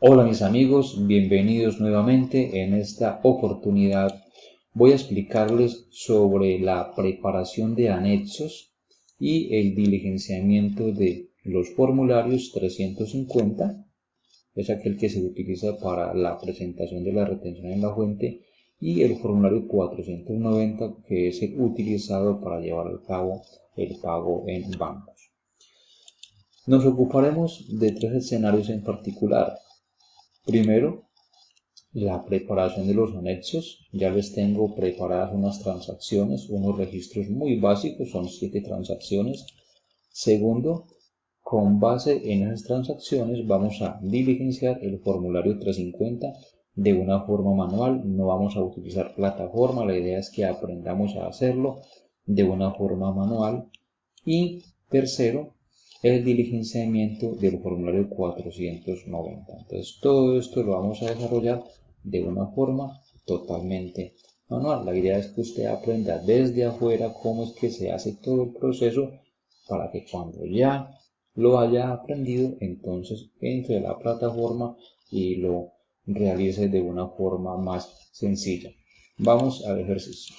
Hola mis amigos, bienvenidos nuevamente. En esta oportunidad voy a explicarles sobre la preparación de anexos y el diligenciamiento de los formularios 350, es aquel que se utiliza para la presentación de la retención en la fuente, y el formulario 490, que es el utilizado para llevar a cabo el pago en bancos. Nos ocuparemos de tres escenarios en particular. Primero, la preparación de los anexos. Ya les tengo preparadas unas transacciones, unos registros muy básicos, son 7 transacciones. Segundo, con base en esas transacciones vamos a diligenciar el formulario 350 de una forma manual. No vamos a utilizar plataforma, la idea es que aprendamos a hacerlo de una forma manual. Y tercero, el diligenciamiento del formulario 490. Entonces todo esto lo vamos a desarrollar de una forma totalmente manual. La idea es que usted aprenda desde afuera cómo es que se hace todo el proceso, para que cuando ya lo haya aprendido, entonces entre a la plataforma y lo realice de una forma más sencilla. Vamos al ejercicio.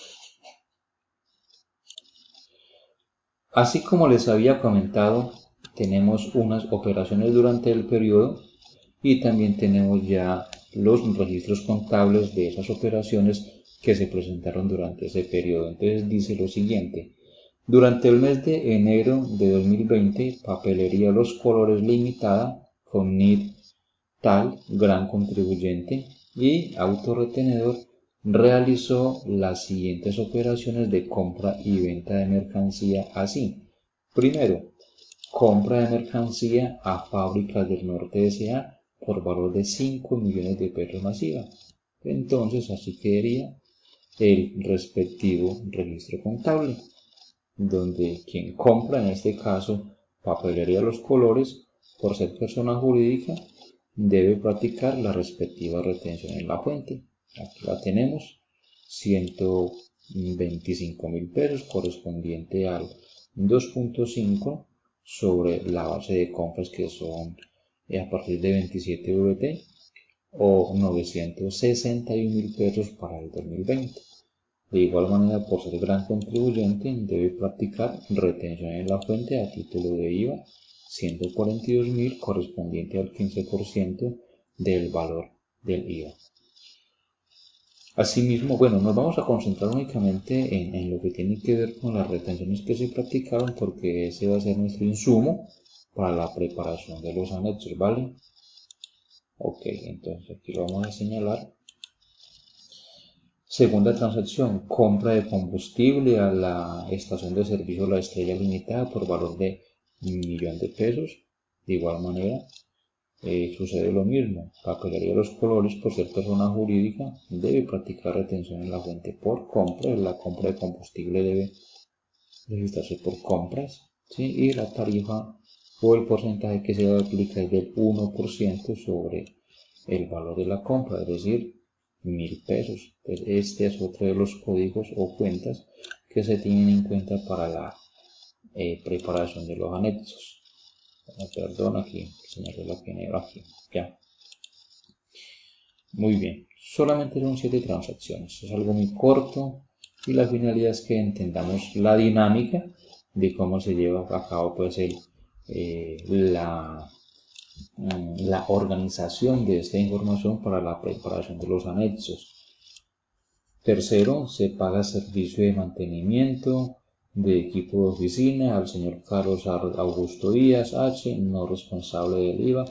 Así como les había comentado, tenemos unas operaciones durante el periodo y también tenemos ya los registros contables de esas operaciones que se presentaron durante ese periodo. Entonces dice lo siguiente: durante el mes de enero de 2020, Papelería Los Colores Limitada, con NID tal, gran contribuyente, y Autorretenedor realizó las siguientes operaciones de compra y venta de mercancía así. Primero, compra de mercancía a Fábricas del Norte S.A. por valor de 5 millones de pesos masiva. Entonces así quedaría el respectivo registro contable, donde quien compra, en este caso Papelería Los Colores, por ser persona jurídica, debe practicar la respectiva retención en la fuente. Aquí la tenemos, 125.000 pesos, correspondiente al 2.5 sobre la base de compras, que son a partir de 27 VT, o 961.000 pesos para el 2020. De igual manera, por ser gran contribuyente, debe practicar retención en la fuente a título de IVA, 142.000, correspondiente al 15% del valor del IVA. Asimismo, nos vamos a concentrar únicamente en lo que tiene que ver con las retenciones que se practicaron, porque ese va a ser nuestro insumo para la preparación de los anexos, ¿vale? Ok, entonces aquí lo vamos a señalar. Segunda transacción, compra de combustible a la estación de servicio La Estrella Limitada por valor de 1.000.000 de pesos. De igual manera, sucede lo mismo. Papelería Los Colores, por ser persona jurídica, debe practicar retención en la fuente por compra. La compra de combustible debe registrarse por compras, ¿sí? Y la tarifa o el porcentaje que se va a aplicar es del 1% sobre el valor de la compra, es decir, 1.000 pesos. Entonces, este es otro de los códigos o cuentas que se tienen en cuenta para la preparación de los anexos. Perdón, aquí señalé la primera, aquí, ya. Muy bien, solamente son 7 transacciones, es algo muy corto, y la finalidad es que entendamos la dinámica de cómo se lleva a cabo pues la organización de esta información para la preparación de los anexos. Tercero, se paga servicio de mantenimiento de equipo de oficina al señor Carlos Augusto Díaz H., no responsable del IVA,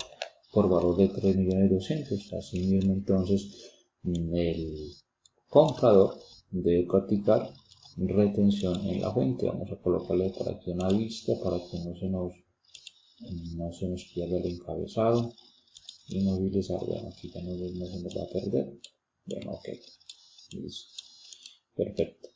por valor de 3.200.000. Asimismo, entonces, el comprador debe practicar retención en la fuente. Vamos a colocarle por aquí una vista para que no se nos pierda el encabezado. Inmovilizar, aquí ya no se nos va a perder. Ok, listo, perfecto.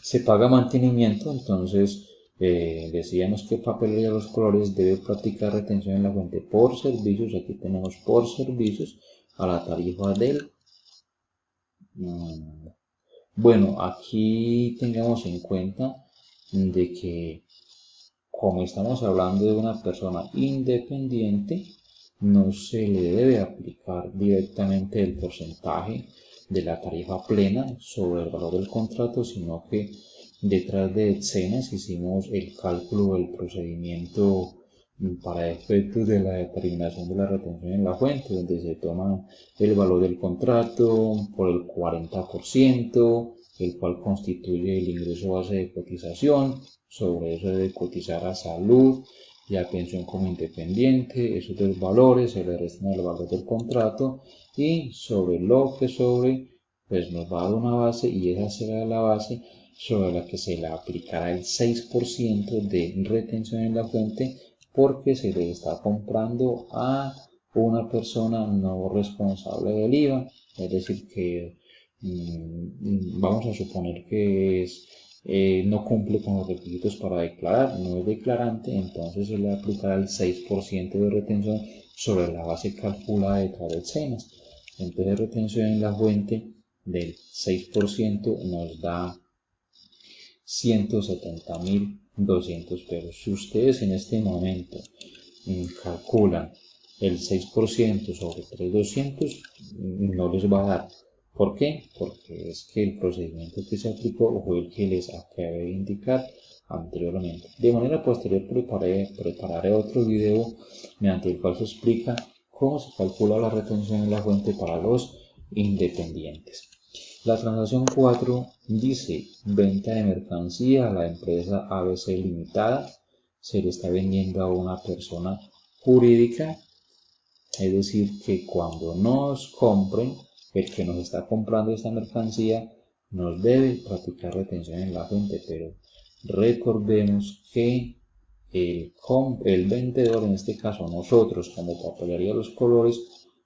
Se paga mantenimiento, entonces decíamos que Papelería Los Colores debe practicar retención en la fuente por servicios. Aquí tenemos por servicios a la tarifa del aquí tengamos en cuenta de que, como estamos hablando de una persona independiente, no se le debe aplicar directamente el porcentaje de la tarifa plena sobre el valor del contrato, sino que detrás de escenas hicimos el cálculo del procedimiento para efectos de la determinación de la retención en la fuente, donde se toma el valor del contrato por el 40%, el cual constituye el ingreso base de cotización. Sobre eso debe cotizar a salud y a pensión como independiente. Esos dos valores se le restan al valor del contrato, y sobre lo que sobre, pues nos va a dar una base, y esa será la base sobre la que se le aplicará el 6% de retención en la fuente, porque se le está comprando a una persona no responsable del IVA. Es decir, que vamos a suponer que no cumple con los requisitos para declarar, no es declarante, entonces se le aplicará el 6% de retención sobre la base calculada detrás de escenas. Entonces, retención en la fuente del 6% nos da 170.200 pesos. Si ustedes en este momento calculan el 6% sobre 3.200, no les va a dar. ¿Por qué? Porque es que el procedimiento que se aplicó fue el que les acabé de indicar anteriormente. De manera posterior prepararé otro video mediante el cual se explica cómo se calcula la retención en la fuente para los independientes. La transacción 4 dice: venta de mercancía a la empresa ABC Limitada. Se le está vendiendo a una persona jurídica, es decir, que cuando nos compren, el que nos está comprando esta mercancía nos debe practicar retención en la fuente, pero recordemos que el vendedor, en este caso nosotros como Papelería Los Colores,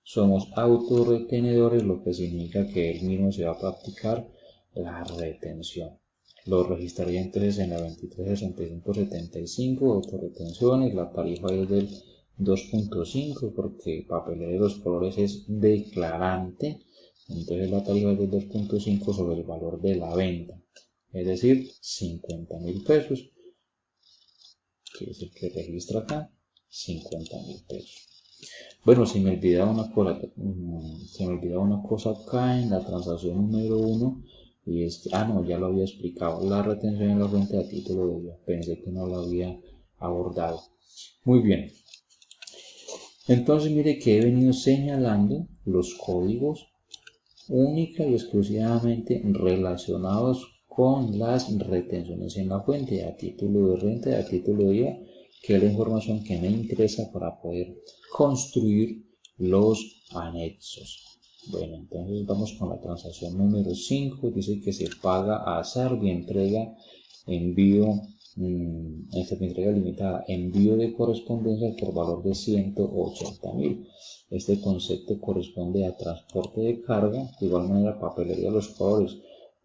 somos autorretenedores, lo que significa que él mismo se va a practicar la retención. Lo registraría entonces en la 236575, autorretenciones. La tarifa es del 2.5 porque Papelería de Los Colores es declarante, entonces la tarifa es del 2.5 sobre el valor de la venta, es decir, 50.000 pesos, que es el que registra acá, 50.000 pesos. Bueno, se me olvidaba una cosa acá en la transacción número 1, y es que, no, ya lo había explicado, la retención en la fuente a título de IVA, pensé que no lo había abordado. Muy bien, entonces mire que he venido señalando los códigos única y exclusivamente relacionados con las retenciones en la fuente a título de renta y a título de IVA, que es la información que me interesa para poder construir los anexos. Bueno, entonces vamos con la transacción número 5. Dice que se paga a Sarvia entrega entrega limitada, envío de correspondencia por valor de 180.000. Este concepto corresponde a transporte de carga. De igual manera, Papelería Los Colores,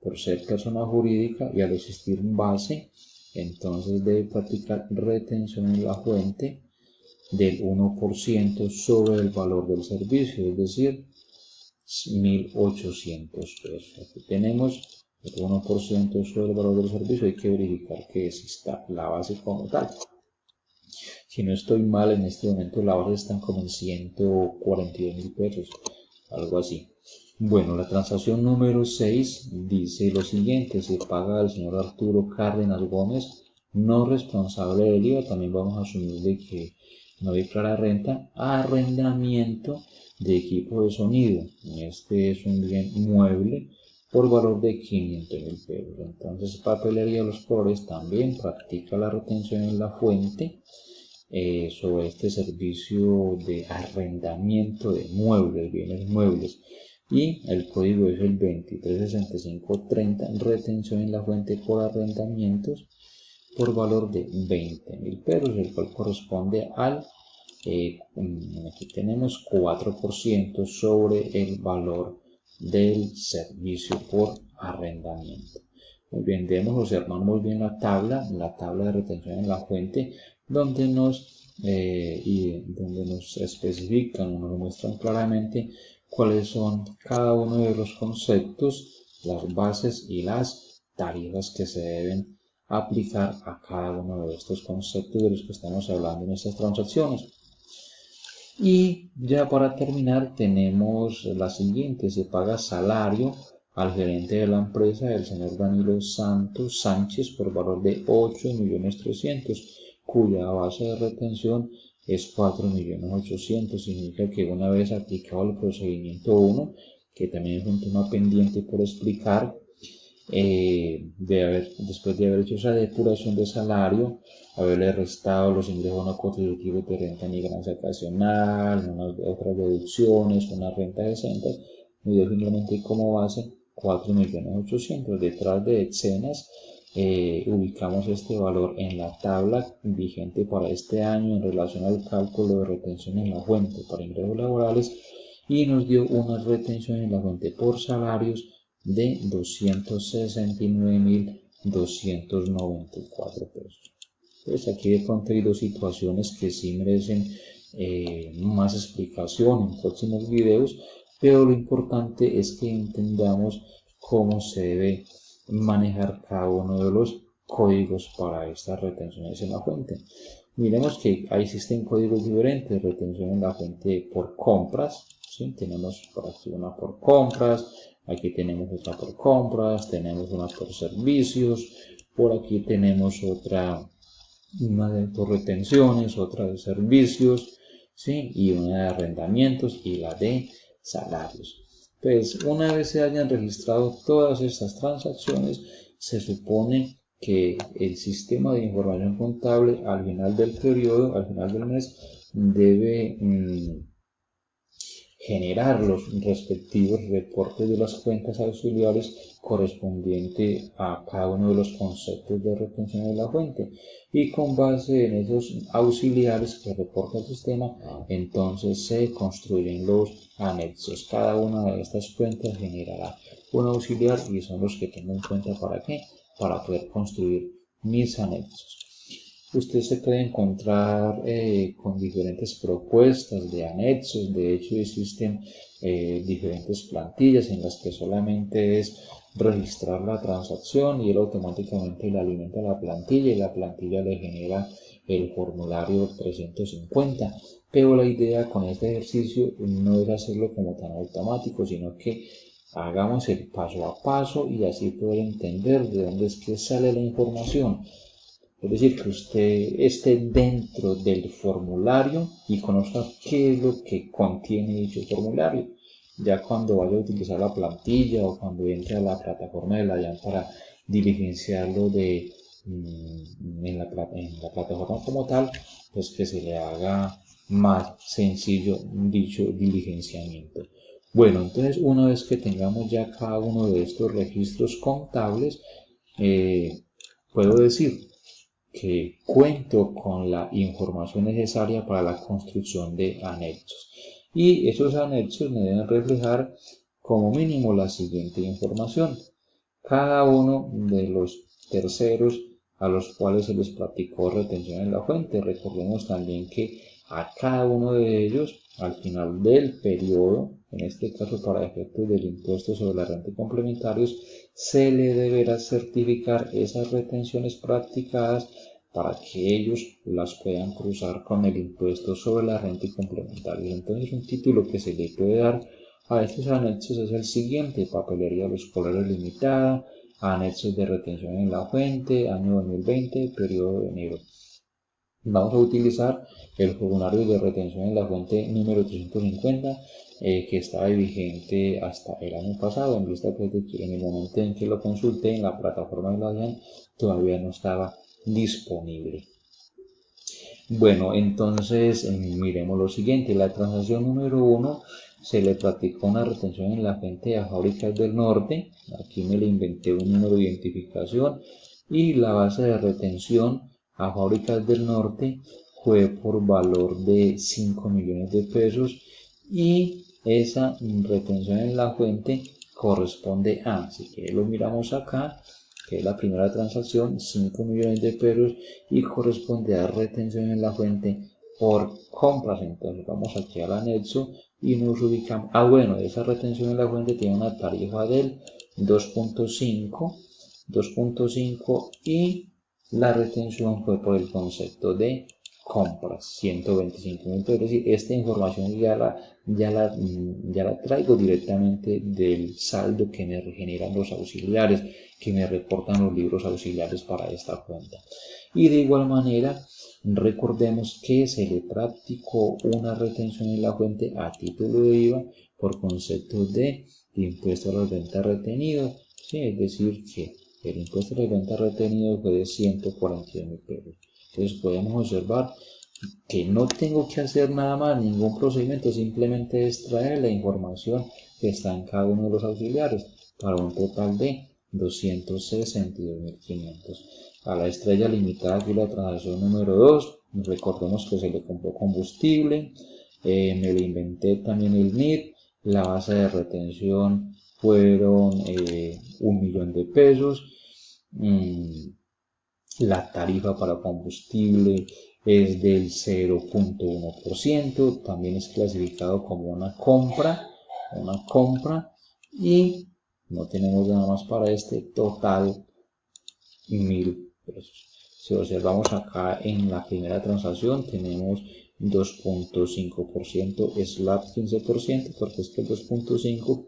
por ser persona jurídica y al existir base, entonces debe practicar retención en la fuente del 1% sobre el valor del servicio, es decir, 1.800 pesos. Aquí tenemos el 1% sobre el valor del servicio. Hay que verificar que exista la base como tal. Si no estoy mal, en este momento la base está como en 142.000 pesos, algo así. Bueno, la transacción número 6 dice lo siguiente: se paga al señor Arturo Cárdenas Gómez, no responsable del IVA, también vamos a asumir de que no declara renta, arrendamiento de equipo de sonido. Este es un bien mueble por valor de 500.000 pesos. Entonces, Papelería Los Colores también practica la retención en la fuente sobre este servicio de arrendamiento de muebles, bienes muebles, y el código es el 236530, retención en la fuente por arrendamientos por valor de 20.000 pesos, el cual corresponde al aquí tenemos 4% sobre el valor del servicio por arrendamiento. Muy bien, debemos observar muy bien la tabla de retención en la fuente, donde nos especifican, nos muestran claramente cuáles son cada uno de los conceptos, las bases y las tarifas que se deben aplicar a cada uno de estos conceptos de los que estamos hablando en estas transacciones. Y ya para terminar tenemos la siguiente, se paga salario al gerente de la empresa, el señor Danilo Santos Sánchez, por valor de 8.300.000, cuya base de retención es 4.800.000. Significa que una vez aplicado el procedimiento 1, que también es un tema pendiente por explicar, después de haber hecho esa depuración de salario, haberle restado los ingresos no contributivos de renta ni ganancia ocasional, otras deducciones, unas rentas exentas, y simplemente como base 4.800.000. Detrás de escenas ubicamos este valor en la tabla vigente para este año en relación al cálculo de retención en la fuente para ingresos laborales, y nos dio una retención en la fuente por salarios de 269.294 pesos. Pues aquí de pronto hay dos situaciones que sí merecen más explicación en próximos videos, pero lo importante es que entendamos cómo se debe manejar cada uno de los códigos para estas retenciones en la fuente. Miremos que existen códigos diferentes: retención en la fuente por compras, ¿sí? Tenemos por aquí una por compras, aquí tenemos otra por compras, tenemos una por servicios, por aquí tenemos otra, una por retenciones, otra de servicios, ¿sí? Y una de arrendamientos y la de salarios. Pues una vez se hayan registrado todas estas transacciones, se supone que el sistema de información contable al final del periodo, al final del mes, debe generar los respectivos reportes de las cuentas auxiliares correspondiente a cada uno de los conceptos de retención de la fuente, y con base en esos auxiliares que reporta el sistema, entonces se construyen los anexos. Cada una de estas cuentas generará un auxiliar y son los que tengo en cuenta para qué, para poder construir mis anexos. Usted se puede encontrar con diferentes propuestas de anexos. De hecho, existen diferentes plantillas en las que solamente es registrar la transacción y él automáticamente le alimenta la plantilla y la plantilla le genera el formulario 350. Pero la idea con este ejercicio no es hacerlo como tan automático, sino que hagamos el paso a paso y así poder entender de dónde es que sale la información. Es decir, que usted esté dentro del formulario y conozca qué es lo que contiene dicho formulario. Ya cuando vaya a utilizar la plantilla o cuando entre a la plataforma de la DIAN para diligenciarlo en la plataforma como tal, pues que se le haga más sencillo dicho diligenciamiento. Bueno, entonces una vez que tengamos ya cada uno de estos registros contables, puedo decir que cuento con la información necesaria para la construcción de anexos, y esos anexos me deben reflejar como mínimo la siguiente información: cada uno de los terceros a los cuales se les practicó retención en la fuente. Recordemos también que a cada uno de ellos, al final del periodo, en este caso para efectos del impuesto sobre la renta y complementarios, se le deberá certificar esas retenciones practicadas para que ellos las puedan cruzar con el impuesto sobre la renta y complementarios. Entonces, un título que se le puede dar a estos anexos es el siguiente: papelería Los Colores Limitada, anexos de retención en la fuente, año 2020, periodo de enero. Vamos a utilizar el formulario de retención en la fuente número 350, que estaba vigente hasta el año pasado, en vista de que en el momento en que lo consulté en la plataforma de la DIAN todavía no estaba disponible. Bueno, entonces miremos lo siguiente: la transacción número 1 se le practicó una retención en la fuente a Fábricas del Norte. Aquí me le inventé un número de identificación, y la base de retención a Fábricas del Norte fue por valor de 5 millones de pesos, y esa retención en la fuente corresponde a, si que lo miramos acá, que es la primera transacción, 5 millones de pesos, y corresponde a retención en la fuente por compras. Entonces vamos aquí al anexo y nos ubicamos. Bueno, esa retención en la fuente tiene una tarifa del 2.5 y la retención fue por el concepto de compras, 125.000 pesos. Es decir, esta información ya la traigo directamente del saldo que me generan los auxiliares, que me reportan los libros auxiliares para esta cuenta. Y de igual manera, recordemos que se le practicó una retención en la fuente a título de IVA por concepto de impuesto a las ventas retenido, ¿sí? Es decir, que el impuesto a las ventas retenido fue de 142.000 pesos. Entonces podemos observar que no tengo que hacer nada más, ningún procedimiento, simplemente extraer la información que está en cada uno de los auxiliares para un total de 262.500. A la estrella limitada, aquí la transacción número 2, recordemos que se le compró combustible, me le inventé también el NIT, la base de retención fueron 1.000.000 de pesos, la tarifa para combustible es del 0.1%, también es clasificado como una compra y no tenemos nada más para este total 1.000 pesos. Si observamos acá en la primera transacción tenemos 2.5% slab 15%, porque es que el 2.5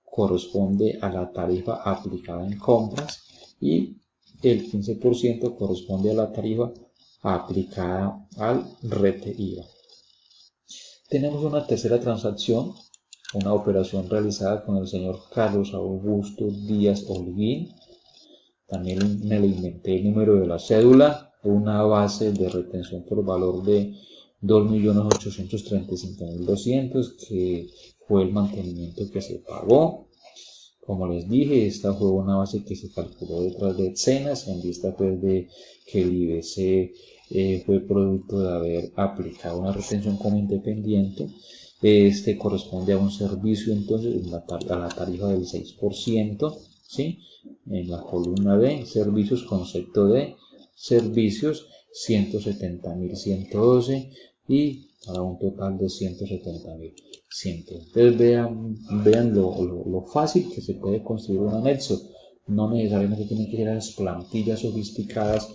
corresponde a la tarifa aplicada en compras y el 15% corresponde a la tarifa aplicada al rete IVA. Tenemos una tercera transacción, una operación realizada con el señor Carlos Augusto Díaz Holguín. También me le inventé el número de la cédula, una base de retención por valor de 2.835.200, que fue el mantenimiento que se pagó. Como les dije, esta fue una base que se calculó detrás de escenas, en vista pues de que el IBC fue producto de haber aplicado una retención como independiente. Este corresponde a un servicio, entonces, a la tarifa del 6%, ¿sí? En la columna B, servicios, concepto de servicios, 170.112 y para un total de 170.100. Entonces vean lo fácil que se puede construir un anexo. No necesariamente tienen que ser las plantillas sofisticadas.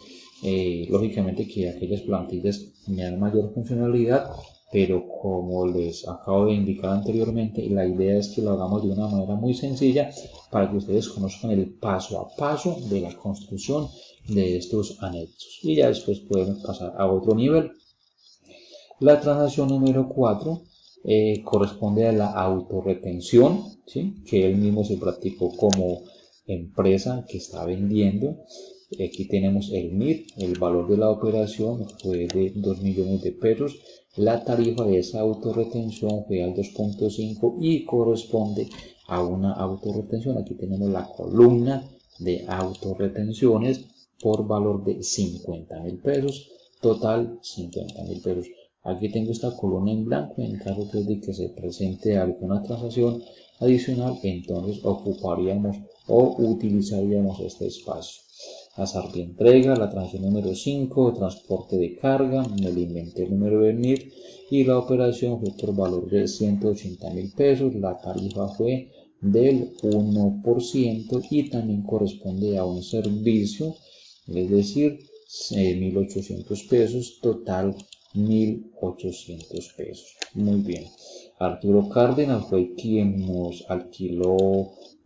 Lógicamente que aquellas plantillas tienen mayor funcionalidad, pero como les acabo de indicar anteriormente, la idea es que lo hagamos de una manera muy sencilla para que ustedes conozcan el paso a paso de la construcción de estos anexos. Y ya después podemos pasar a otro nivel. La transacción número 4 corresponde a la autorretención, ¿sí? Que él mismo se practicó como empresa que está vendiendo. Aquí tenemos el MIR, el valor de la operación fue de 2.000.000 de pesos. La tarifa de esa autorretención fue al 2.5 y corresponde a una autorretención. Aquí tenemos la columna de autorretenciones por valor de 50.000 pesos, total 50.000 pesos. Aquí tengo esta columna en blanco, en caso de que se presente alguna transacción adicional, entonces ocuparíamos o utilizaríamos este espacio. Azar de entrega, la transacción número 5, transporte de carga, me le inventé el número de NIR y la operación fue por valor de 180.000 pesos, la tarifa fue del 1% y también corresponde a un servicio, es decir, 1.800 pesos, total 1.800 pesos. Muy bien. Arturo Cárdenas fue quien nos alquiló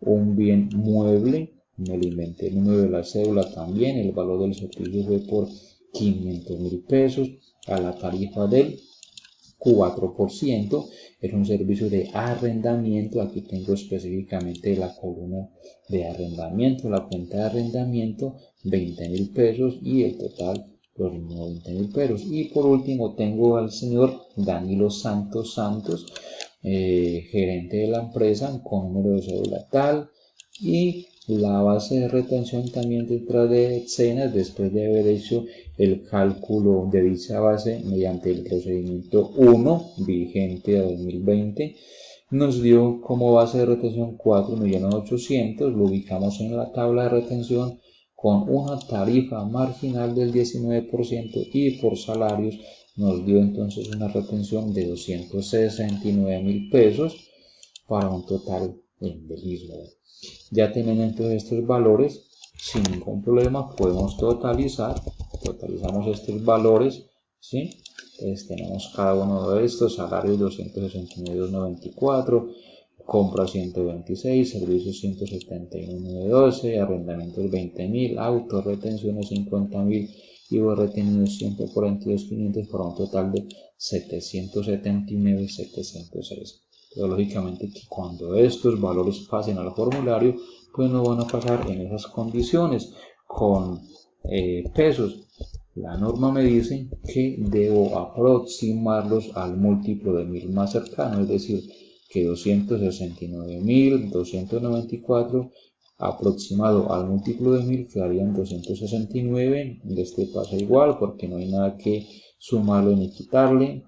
un bien mueble. Me le inventé el número de la cédula también. El valor del servicio fue por 500.000 pesos a la tarifa del 4%. Es un servicio de arrendamiento. Aquí tengo específicamente la columna de arrendamiento, la cuenta de arrendamiento, 20.000 pesos y el total los 90.000 pesos. Y por último tengo al señor Danilo Santos, gerente de la empresa, con número de cédula tal, y la base de retención también detrás de escenas, después de haber hecho el cálculo de dicha base mediante el procedimiento 1 vigente a 2020, nos dio como base de retención 4.800.000, lo ubicamos en la tabla de retención con una tarifa marginal del 19% y por salarios nos dio entonces una retención de 269.000 pesos para un total del mismo. Ya teniendo entonces estos valores, sin ningún problema podemos totalizamos estos valores ¿sí? Entonces tenemos cada uno de estos: salarios 269.294, compras 126, servicios 171.912, arrendamientos 20.000, autos, retenciones 50.000, IVA retenidos 142.500, para un total de 779.706. Pero lógicamente que cuando estos valores pasen al formulario, pues no van a pasar en esas condiciones con pesos. La norma me dice que debo aproximarlos al múltiplo de 1000 más cercano, es decir, que 269.294 aproximado al múltiplo de 1000 quedarían 269. Este pasa igual porque no hay nada que sumarlo ni quitarle.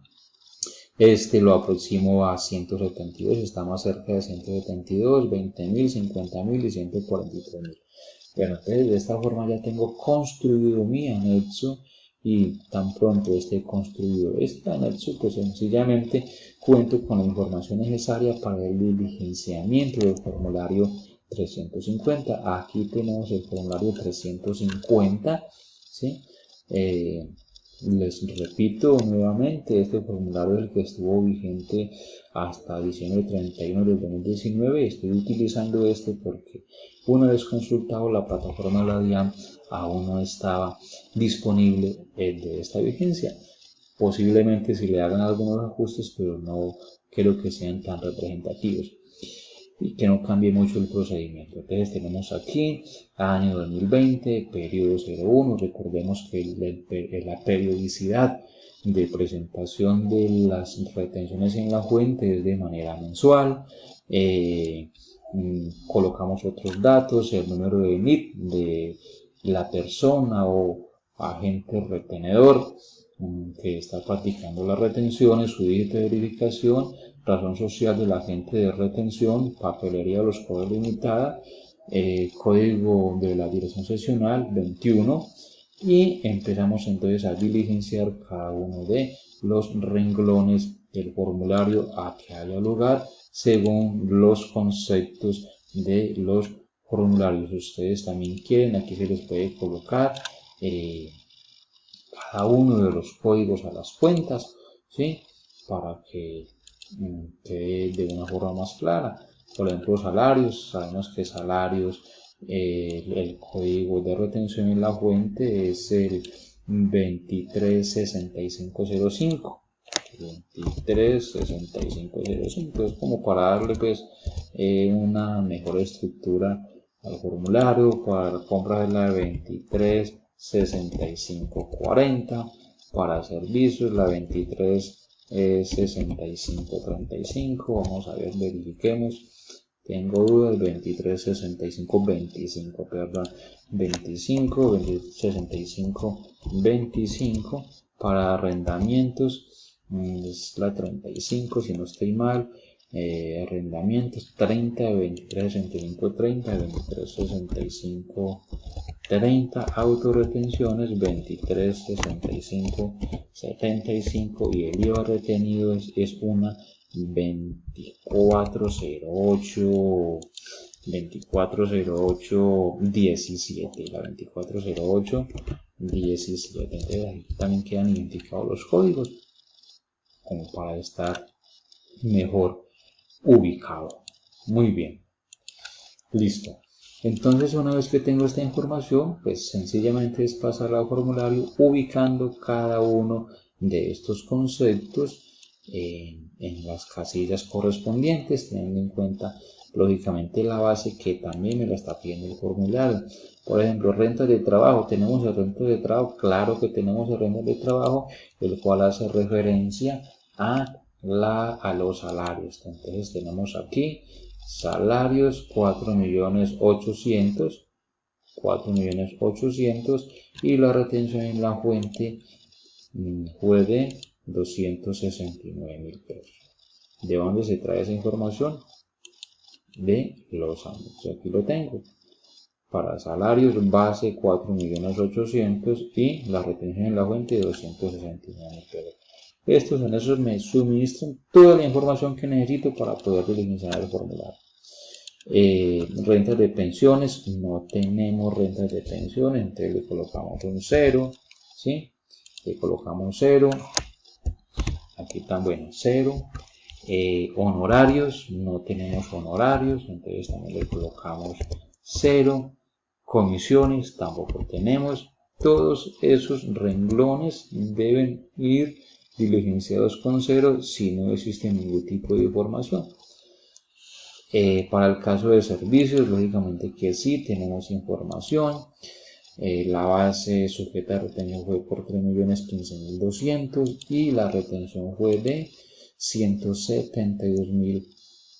Este lo aproximo a 172, está más cerca de 172, 20.000, 50.000 y 143.000. Bueno, entonces de esta forma ya tengo construido mi anexo, y tan pronto esté construido este anexo, pues sencillamente cuento con la información necesaria para el diligenciamiento del formulario 350. Aquí tenemos el formulario 350, ¿sí? Les repito nuevamente, este formulario es el que estuvo vigente hasta diciembre 31 del 2019. Estoy utilizando este porque una vez consultado la plataforma de la DIAN, aún no estaba disponible el de esta vigencia. Posiblemente si le hagan algunos ajustes, pero no creo que sean tan representativos y que no cambie mucho el procedimiento. Entonces tenemos aquí año 2020, periodo 01. Recordemos que la periodicidad de presentación de las retenciones en la fuente es de manera mensual. Colocamos otros datos: el número de NIT de la persona o agente retenedor que está practicando las retenciones, su dígito de verificación, razón social del agente de retención, papelería de los códigos limitada, código de la dirección seccional 21, y empezamos entonces a diligenciar cada uno de los renglones del formulario a que haya lugar según los conceptos de los formularios. Ustedes también quieren, aquí se les puede colocar cada uno de los códigos a las cuentas, ¿sí? Para que quede de una forma más clara. Por ejemplo, salarios, sabemos que salarios, el código de retención en la fuente es el 236505. 236505 es como para darle pues una mejor estructura al formulario. Para compras de la 236540, para servicios la 236535. Vamos a ver, verifiquemos. Tengo dudas: 236525, perdón, 25. Para arrendamientos es la 35, si no estoy mal. Arrendamientos 30, 2365 30, 2365 30. Autorretenciones 2365 75, y el IVA retenido es una 2408 17, la 2408 17. Entonces aquí también quedan identificados los códigos como para estar mejor ubicado. Muy bien, listo. Entonces, una vez que tengo esta información, pues sencillamente es pasar al formulario ubicando cada uno de estos conceptos en las casillas correspondientes, teniendo en cuenta lógicamente la base que también me la está pidiendo el formulario. Por ejemplo, rentas de trabajo. ¿Tenemos el renta de trabajo? Claro que tenemos el renta de trabajo, el cual hace referencia a los salarios. Entonces tenemos aquí salarios 4.800.000, y la retención en la fuente fue de 269.000 pesos. ¿De dónde se trae esa información? De los anuncios. Aquí lo tengo. Para salarios base 4.800.000 y la retención en la fuente de 269.000 pesos. Estos anexos me suministran toda la información que necesito para poder diligenciar el formulario. Rentas de pensiones, no tenemos rentas de pensiones, entonces le colocamos un 0, ¿sí? le colocamos 0, aquí también 0, honorarios, no tenemos honorarios, entonces también le colocamos 0, comisiones tampoco tenemos. Todos esos renglones deben ir diligenciados con 0 si no existe ningún tipo de información. Para el caso de servicios, lógicamente que sí tenemos información. La base sujeta de retención fue por 3.015.200 y la retención fue de 172.000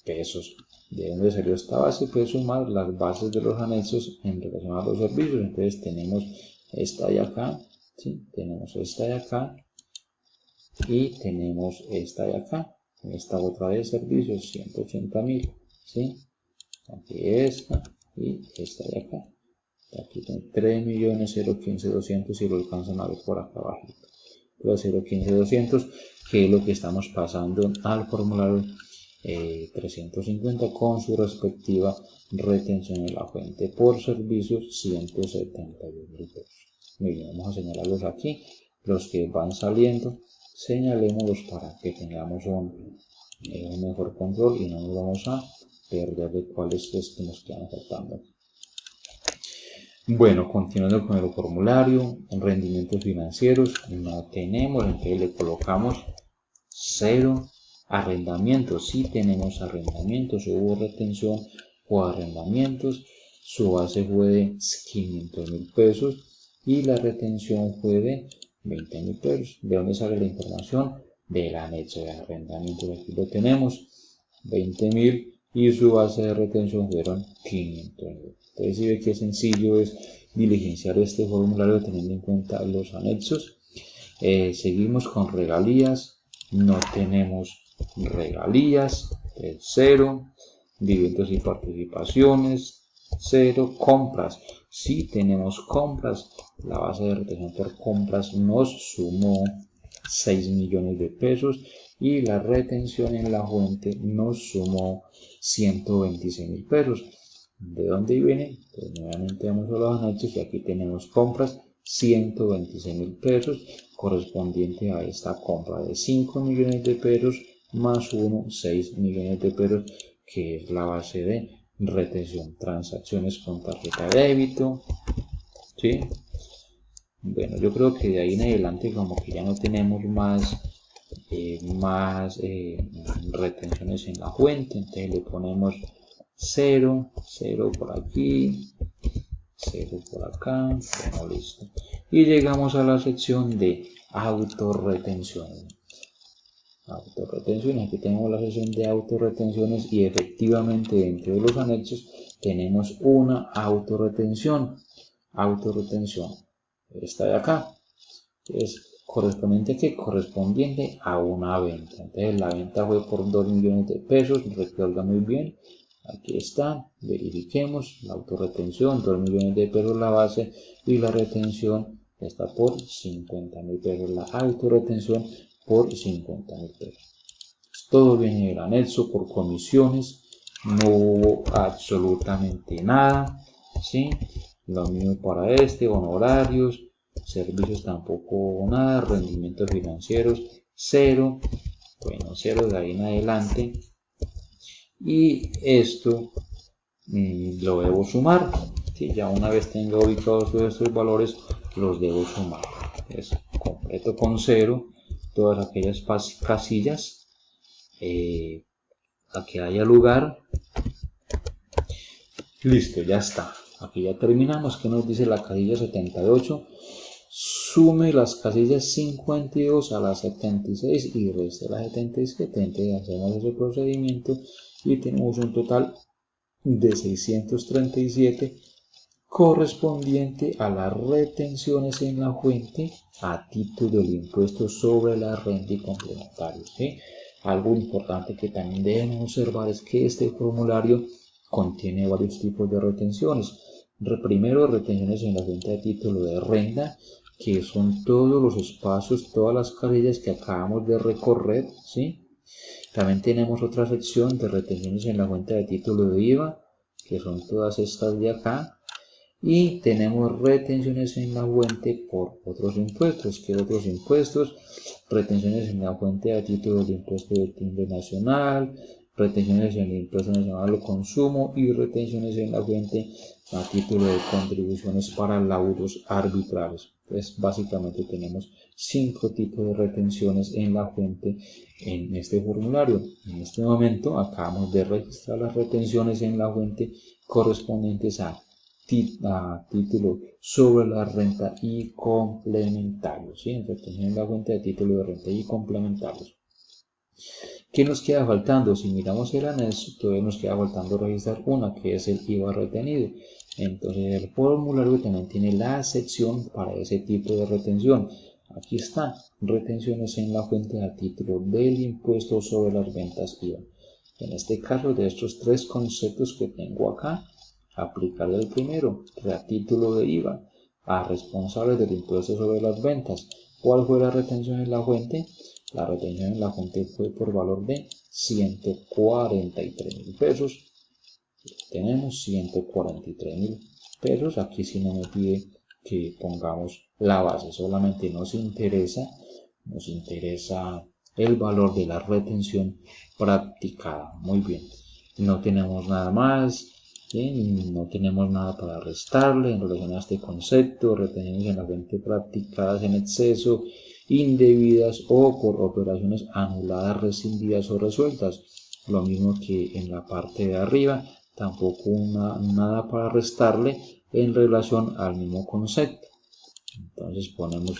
pesos. ¿De dónde salió esta base? Pues sumar las bases de los anexos en relación a los servicios. Entonces tenemos esta de acá, ¿sí? Tenemos esta de acá y tenemos esta de acá. Esta otra de servicios, 180.000, ¿sí? Aquí esta y esta de acá. Aquí tengo 3.015.200 y lo alcanzan a ver por acá abajo. 0.15.200, que es lo que estamos pasando al formulario 350 con su respectiva retención en la fuente por servicios 172.000 pesos. Muy bien, vamos a señalarlos aquí. Los que van saliendo, señalémoslos para que tengamos un mejor control y no nos vamos a perder de cuáles es que nos quedan faltando. Bueno, continuando con el formulario, rendimientos financieros no tenemos, entonces le colocamos 0. Arrendamientos, sí tenemos arrendamientos, hubo retención o arrendamientos, su base fue de 500.000 pesos y la retención fue de 20.000 pesos. ¿De dónde sale la información? Del anexo de arrendamientos, aquí lo tenemos, 20.000 y su base de retención fueron 500.000. Entonces, si ve que sencillo es diligenciar este formulario teniendo en cuenta los anexos. Seguimos con regalías, no tenemos regalías, 0, dividendos y participaciones, 0, compras, sí tenemos compras, la base de retención por compras nos sumó 6 millones de pesos y la retención en la fuente nos sumó 126.000 pesos. ¿De dónde viene? Pues nuevamente vamos a los anexos y aquí tenemos compras 126.000 pesos correspondiente a esta compra de 5 millones de pesos más 1, 6 millones de pesos, que es la base de retención. Transacciones con tarjeta de débito, ¿sí? Bueno, yo creo que de ahí en adelante como que ya no tenemos más retenciones en la fuente, entonces le ponemos 0, 0 por aquí, 0 por acá, bueno, listo. Y llegamos a la sección de autorretenciones. Autorretenciones, aquí tenemos la sección de autorretenciones y efectivamente dentro de los anexos tenemos una autorretención. Autorretención, esta de acá, es correspondiente a una venta. Entonces la venta fue por 2 millones de pesos, recuerda muy bien. Aquí está, verifiquemos la autorretención, 2 millones de pesos la base y la retención está por 50.000 pesos, la autorretención por 50.000 pesos. Todo viene del anexo por comisiones, no hubo absolutamente nada, ¿sí? Lo mismo para este, honorarios, servicios tampoco nada, rendimientos financieros 0, bueno, 0 de ahí en adelante. Y esto lo debo sumar, ¿sí? Ya una vez tenga ubicados todos estos valores los debo sumar. Es completo con 0 todas aquellas casillas a que haya lugar. Listo, ya está. Aquí ya terminamos. ¿Qué nos dice la casilla 78? Sume las casillas 52 a las 76 y reste las 77. Entonces hacemos ese procedimiento y tenemos un total de 637 correspondiente a las retenciones en la fuente a título del impuesto sobre la renta y complementarios, ¿sí? Algo importante que también deben observar es que este formulario contiene varios tipos de retenciones. Primero, retenciones en la fuente a título de renta, que son todos los espacios, todas las casillas que acabamos de recorrer, ¿sí? También tenemos otra sección de retenciones en la fuente de título de IVA, que son todas estas de acá. Y tenemos retenciones en la fuente por otros impuestos. ¿Qué otros impuestos? Retenciones en la fuente a título del impuesto de timbre nacional, retenciones en el impuesto nacional al consumo y retenciones en la fuente a título de contribuciones para laudos arbitrales. Entonces, básicamente tenemos 5 tipos de retenciones en la fuente en este formulario. En este momento acabamos de registrar las retenciones en la fuente correspondientes a título sobre la renta y complementarios, ¿sí? Retención en la fuente de título de renta y complementarios. ¿Qué nos queda faltando? Si miramos el anexo, todavía nos queda faltando registrar una, que es el IVA retenido. Entonces el formulario también tiene la sección para ese tipo de retención. Aquí están retenciones en la fuente a título del impuesto sobre las ventas IVA. En este caso, de estos 3 conceptos que tengo acá, aplicar el primero, a título de IVA, a responsables del impuesto sobre las ventas. ¿Cuál fue la retención en la fuente? La retención en la fuente fue por valor de 143.000 pesos. Tenemos 143.000 pesos. Aquí sí no me pide que pongamos la base, solamente nos interesa el valor de la retención practicada. Muy bien, no tenemos nada más. Bien, no tenemos nada para restarle en relación a este concepto. Retenciones en la fuente practicadas en exceso, indebidas o por operaciones anuladas, rescindidas o resueltas. Lo mismo que en la parte de arriba, tampoco nada para restarle en relación al mismo concepto. Entonces ponemos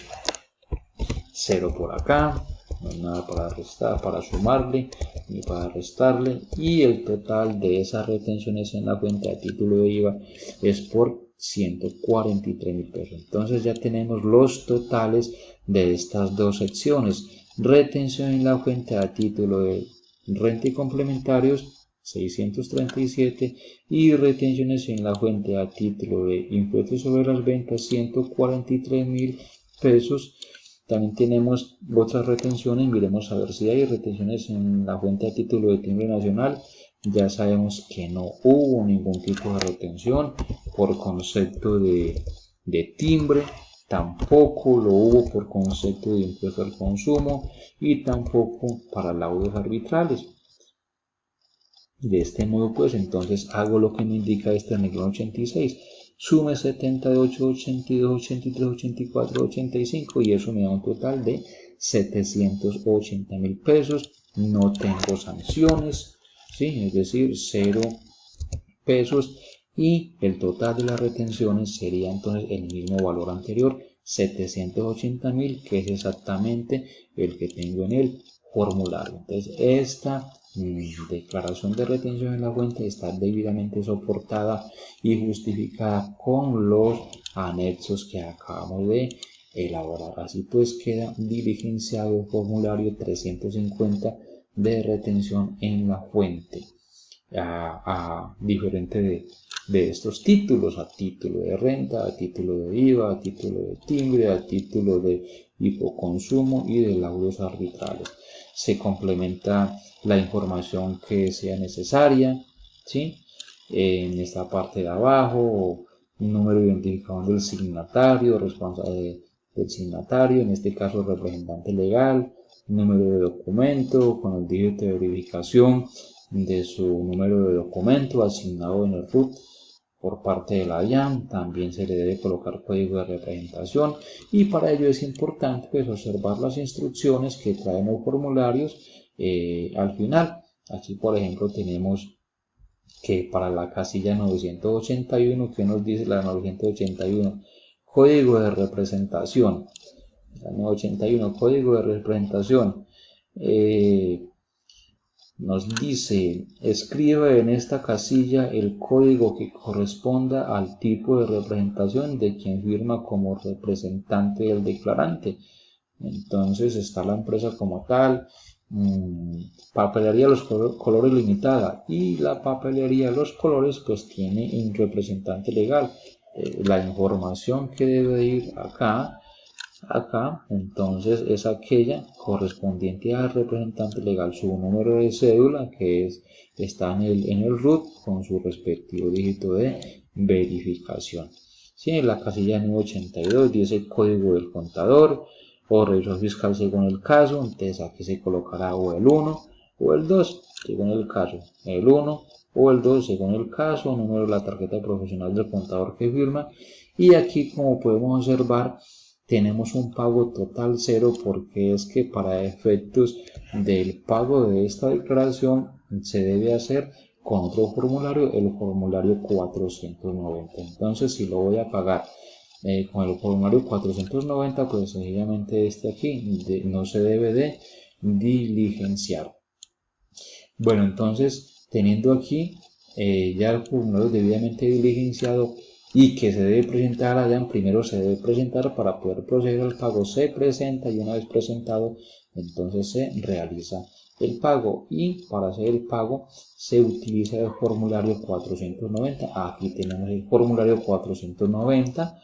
0 por acá, no hay nada para restar, para sumarle ni para restarle, y el total de esas retenciones en la fuente a título de IVA es por 143.000 pesos. Entonces ya tenemos los totales de estas dos secciones: retención en la fuente a título de renta y complementarios 637 y retenciones en la fuente a título de impuestos sobre las ventas 143.000 pesos. También tenemos otras retenciones, miremos a ver si hay retenciones en la fuente a título de timbre nacional. Ya sabemos que no hubo ningún tipo de retención por concepto de timbre, tampoco lo hubo por concepto de impuesto al consumo y tampoco para laudos arbitrales. De este modo, pues entonces hago lo que me indica este renglón 86. Sume 78, 82, 83, 84, 85 y eso me da un total de 780.000 pesos. No tengo sanciones, ¿sí? Es decir, 0 pesos y el total de las retenciones sería entonces el mismo valor anterior, 780.000, que es exactamente el que tengo en el formulario. Entonces esta declaración de retención en la fuente está debidamente soportada y justificada con los anexos que acabamos de elaborar. Así pues queda diligenciado el formulario 350 de retención en la fuente diferente de estos títulos: a título de renta, a título de IVA, a título de timbre, a título de hipoconsumo y de laudos arbitrales. Se complementa la información que sea necesaria, ¿sí? En esta parte de abajo, un número identificador del signatario, responsable del signatario, en este caso el representante legal, número de documento con el dígito de verificación de su número de documento asignado en el RUT por parte de la DIAN. También se le debe colocar código de representación y para ello es importante pues observar las instrucciones que traen los formularios al final. Aquí por ejemplo tenemos que para la casilla 981, ¿qué nos dice la 981? Código de representación. La 981, código de representación. Nos dice: escribe en esta casilla el código que corresponda al tipo de representación de quien firma como representante del declarante. Entonces está la empresa como tal, papelería los colores limitada, y la papelería los colores pues tiene un representante legal. La información que debe ir acá entonces es aquella correspondiente al representante legal, su número de cédula que está en el RUT con su respectivo dígito de verificación. ¿sí? En la casilla 982 dice el código del contador o revisor fiscal según el caso, entonces aquí se colocará o el 1 o el 2 según el caso, el 1 o el 2 según el caso, número de la tarjeta profesional del contador que firma, y aquí, como podemos observar, tenemos un pago total cero, porque es que para efectos del pago de esta declaración se debe hacer con otro formulario, el formulario 490. Entonces, si lo voy a pagar con el formulario 490, pues sencillamente este aquí no se debe de diligenciar. Bueno, entonces, teniendo aquí ya el formulario debidamente diligenciado y que se debe presentar allá, primero se debe presentar para poder proceder al pago, se presenta, y una vez presentado, entonces se realiza el pago, y para hacer el pago se utiliza el formulario 490. Aquí tenemos el formulario 490,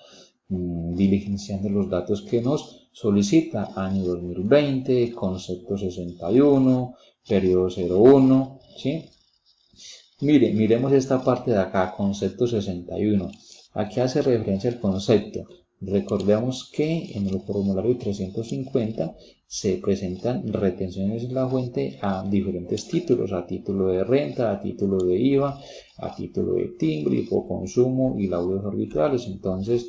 diligenciando los datos que nos solicita: año 2020, concepto 61, periodo 01, ¿sí? Miremos esta parte de acá, concepto 61. Aquí hace referencia al concepto. Recordemos que en el formulario 350 se presentan retenciones en la fuente a diferentes títulos: a título de renta, a título de IVA, a título de timbre, hipoconsumo y laudos arbitrales. Entonces,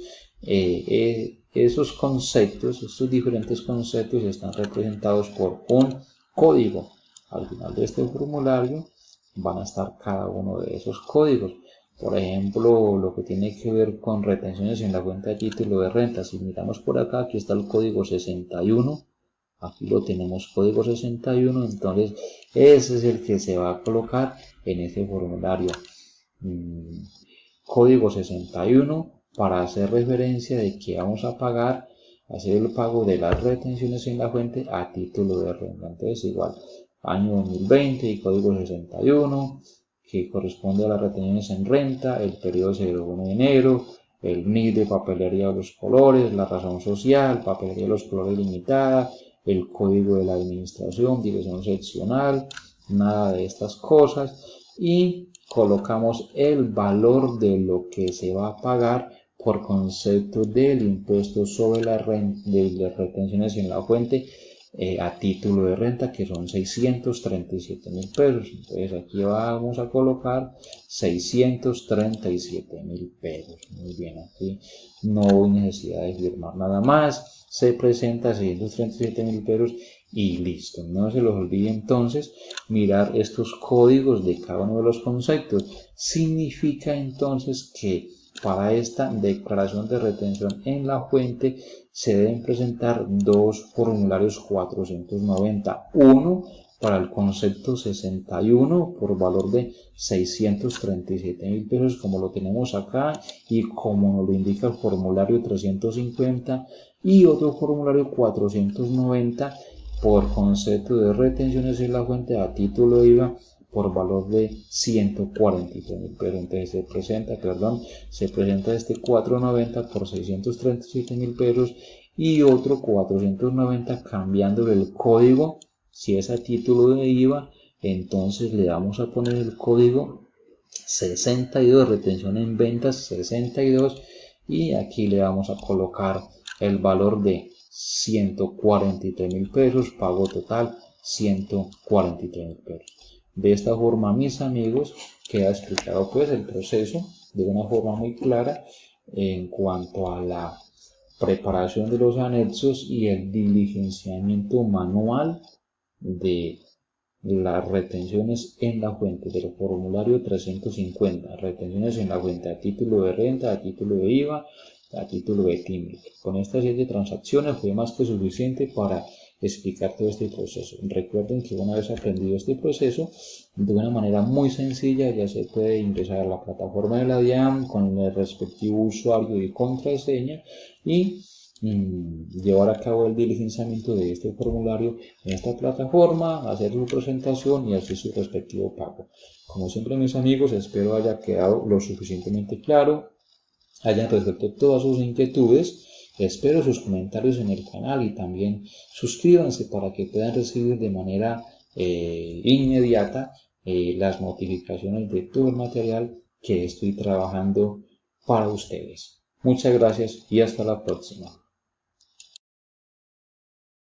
esos conceptos, estos diferentes conceptos, están representados por un código. Al final de este formulario van a estar cada uno de esos códigos. Por ejemplo, lo que tiene que ver con retenciones en la cuenta de título de renta, si miramos por acá, aquí está el código 61, aquí lo tenemos, código 61, entonces ese es el que se va a colocar en ese formulario. Código 61, para hacer referencia de que vamos a pagar, hacer el pago de las retenciones en la fuente a título de renta. Entonces, igual, año 2020 y código 61, que corresponde a las retenciones en renta, el periodo 01 de enero, el NID de papelería de los colores, la razón social, papelería de los colores limitada, el código de la administración, dirección seccional, nada de estas cosas, y colocamos el valor de lo que se va a pagar por concepto del impuesto sobre la renta, de las retenciones en la fuente a título de renta, que son 637.000 pesos. Entonces aquí vamos a colocar 637.000 pesos. Muy bien, aquí no hay necesidad de firmar nada más, se presenta 637.000 pesos y listo. No se les olvide entonces mirar estos códigos de cada uno de los conceptos. Significa entonces que para esta declaración de retención en la fuente se deben presentar dos formularios 490. Uno para el concepto 61 por valor de 637.000 pesos, como lo tenemos acá y como nos lo indica el formulario 350, y otro formulario 490 por concepto de retenciones en la fuente a título de IVA por valor de 143.000 pesos. Entonces se presenta este 490 por 637.000 pesos y otro 490 cambiándole el código. Si es a título de IVA, entonces le vamos a poner el código 62, retención en ventas 62, y aquí le vamos a colocar el valor de 143.000 pesos, pago total 143.000 pesos. De esta forma, mis amigos, queda explicado pues el proceso de una forma muy clara en cuanto a la preparación de los anexos y el diligenciamiento manual de las retenciones en la fuente del formulario 350, retenciones en la fuente a título de renta, a título de IVA, a título de timbre. Con estas 7 transacciones fue más que suficiente para explicar todo este proceso. Recuerden que una vez aprendido este proceso, de una manera muy sencilla ya se puede ingresar a la plataforma de la DIAN con el respectivo usuario y contraseña y llevar a cabo el diligenciamiento de este formulario en esta plataforma, hacer su presentación y hacer su respectivo pago. Como siempre, mis amigos, espero haya quedado lo suficientemente claro, hayan resuelto todas sus inquietudes. Espero sus comentarios en el canal y también suscríbanse para que puedan recibir de manera inmediata las notificaciones de todo el material que estoy trabajando para ustedes. Muchas gracias y hasta la próxima.